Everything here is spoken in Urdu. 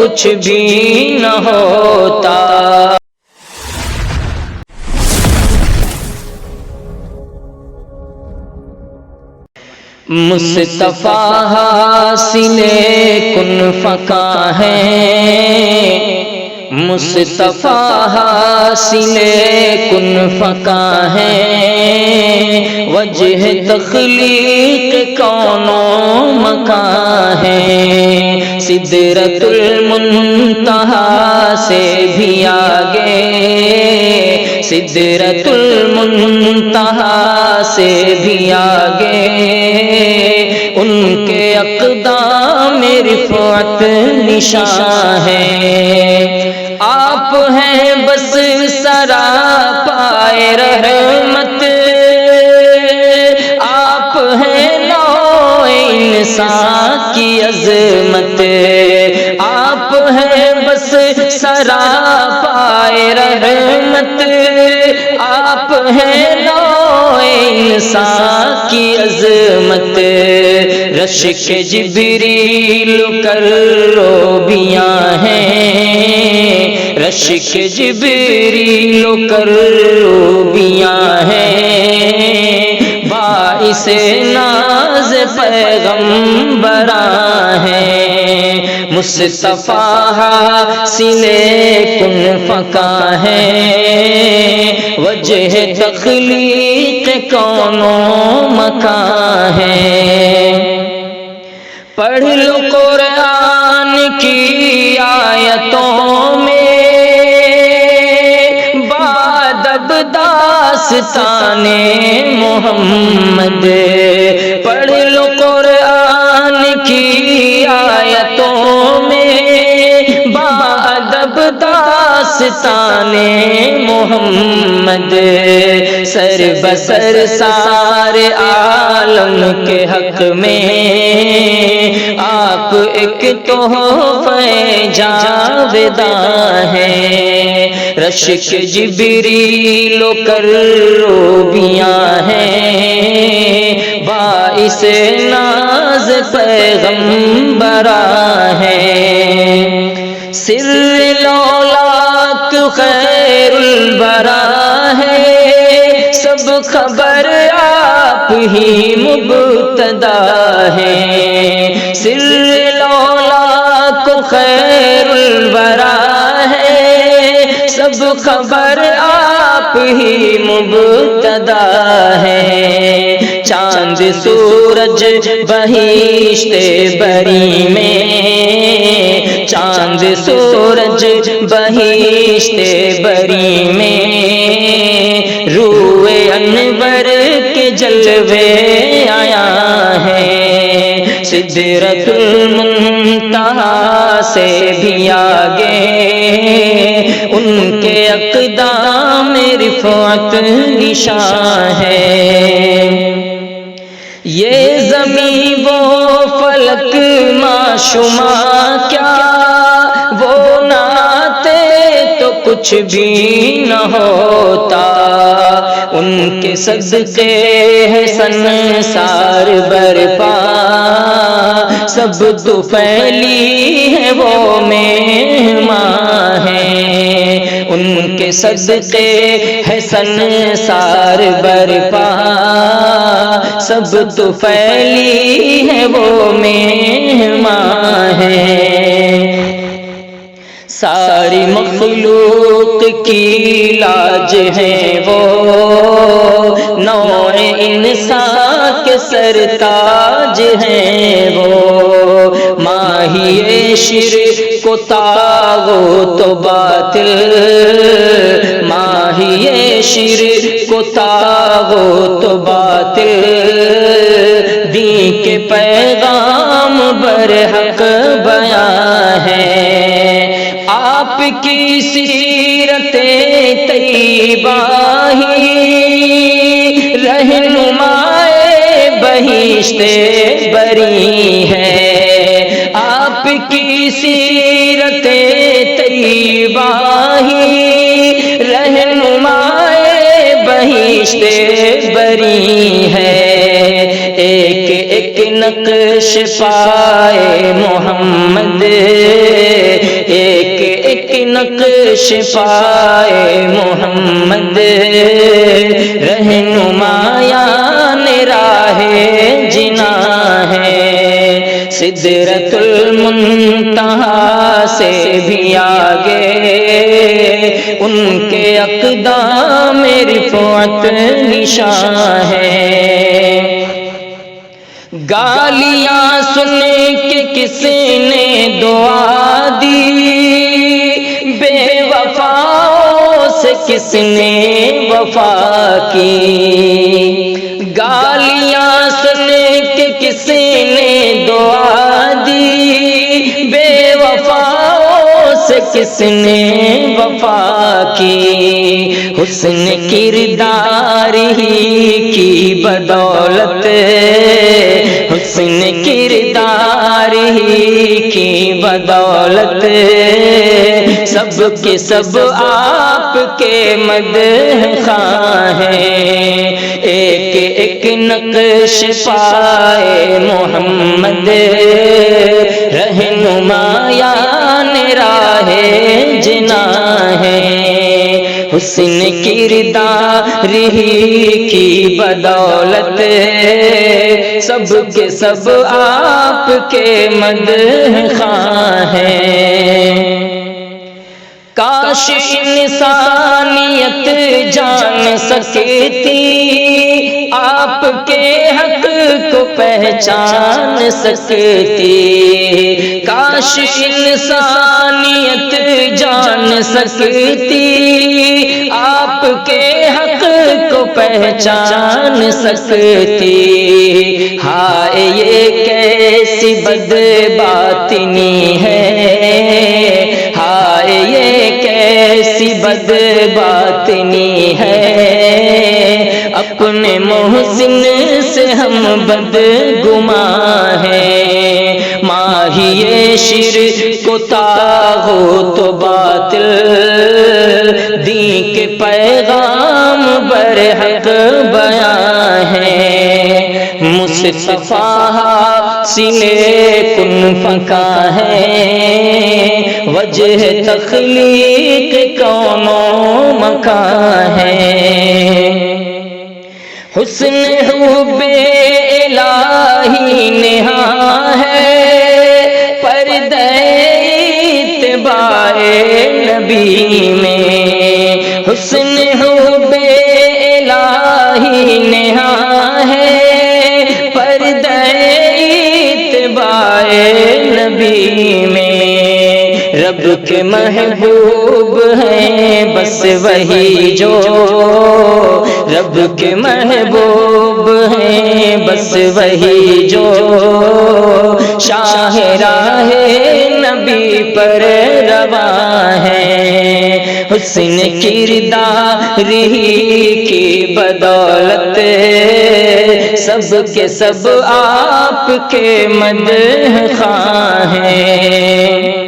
کچھ بھی نہ ہوتا۔ مصطفیٰ حاصل کن فقا ہے، مصطفیٰ حاصل کن فقا ہے، وجہ تخلیق کون و مکان ہے، سدرۃ المنتہا سے بھی آگے، سدرۃ المنتہا سے بھی آگے، ان کے اقدام رفعت نشان ہے، آپ ہیں بس سراپائے رحمت، آپ ہیں نوع انسان کی عظمت، آپ ہیں بس سراپائے رحمت، آپ ہیں نوع انسان کی عظمت، رشک جبریل کروبیاں ہیں، رشک جبریل کروبیاں ہیں، باعث ناز پیغمبراں ہیں، مصطفیٰ حاصل کن فقا ہے، وجہ تخلیق کون و مکان ہے، پڑھ لو قرآن کی آیتوں میں بادب داستان محمد، پڑھ لو قرآن کی آیتوں میں بادب داستان محمد، سر بسر سارے عالم کے حق میں آپ ایک تحفہ جاوداں ہیں، رشک جبریل کروبیاں ہیں، باعث ناز پیغمبراں ہیں، سر لولاک خیر الورا ہے، سب خبر آپ ہی مبتدا ہے، سر لولاک خیر الورا ہے، سب خبر آپ ہی مبتدا ہے، چاند سورج بہشت بری میں، چاند سورج بہشت بری میں، روئے انور کے جلوے آیا ہے، سدرۃ المنتہا سے بھی آگے، ان کے اقدام رفعت نشان ہے، یہ زمین وہ فلک معشوما کیا، وہ نہ آتے تو کچھ بھی نہ ہوتا، ان کے صدقے ہے سنسار برپا، سب تو پھیلی ہے وہ مہمان ہے، ان کے صدقے ہے سنسار برپا، سب تو پھیلی ہے وہ مہمان ہے، ساری مخلوق کی لاج ہے وہ، نوع انسان کے سرتاج ہے وہ، ماہی شرک و طاغوت و باطل، ماہی شرک و طاغوت و باطل، دین کے پیغام برحق بیان ہے، آپ کی سیرت طیبہ ہی رہنمائے بہشت بری ہے، آپ کی سیرت طیبہ ہی رہنمائے بہشت بری ہے، ایک ایک نقش پائے محمد، نقش پائے محمد رہنمایان راہ جنا ہے، سدرۃ المنتہا سے بھی آگے ان کے اقدام رفعت نشاں ہے۔ گالیاں سن کے کس نے دعا دی، بے وفاؤں سے کس نے وفا کی، گالیاں سن کے کس نے دعا دی، بے وفاؤں سے کس نے وفا کی، حسن کردار ہی کی بدولت، حسن کردار ہی کی بدولت سب کے سب آپ کے مدح خواہ ہیں، ایک ایک نقش پائے محمد رہنمایان راہ جنا ہے، حسن کردار ہی کی بدولت سب کے سب آپ کے مدح خواہ ہیں۔ کاش انسانیت جان سکتی، آپ کے حق کو پہچان سکتی، کاش انسانیت جان سکتی، آپ کے حق کو پہچان سکتی، ہائے یہ کیسی بدباطنی ہے، ہائے یہ کیسی بدباطنی ہے، اپنے محسن سے ہم بدگماں ہیں، ماہیے شرک کو طاغوت و باطل، دین کے پیغام برحق بیاں ہے، مصطفیٰ سینے کن فکا ہے، وجہ تخلیق کون و مکان ہے، حسن حب الہی نہاں ہے، پردہ اتباع نبی میں، حسن حب الہی نہاں ہے، پردہ اتباع نبی میں، رب کے محبوب ہیں بس وہی جو، رب کے محبوب ہیں بس وہی جو، شاہ راہ نبی پر رواں ہے، حسن کردار ہی کی بدولت سب کے سب آپ کے مدح خواہ ہیں۔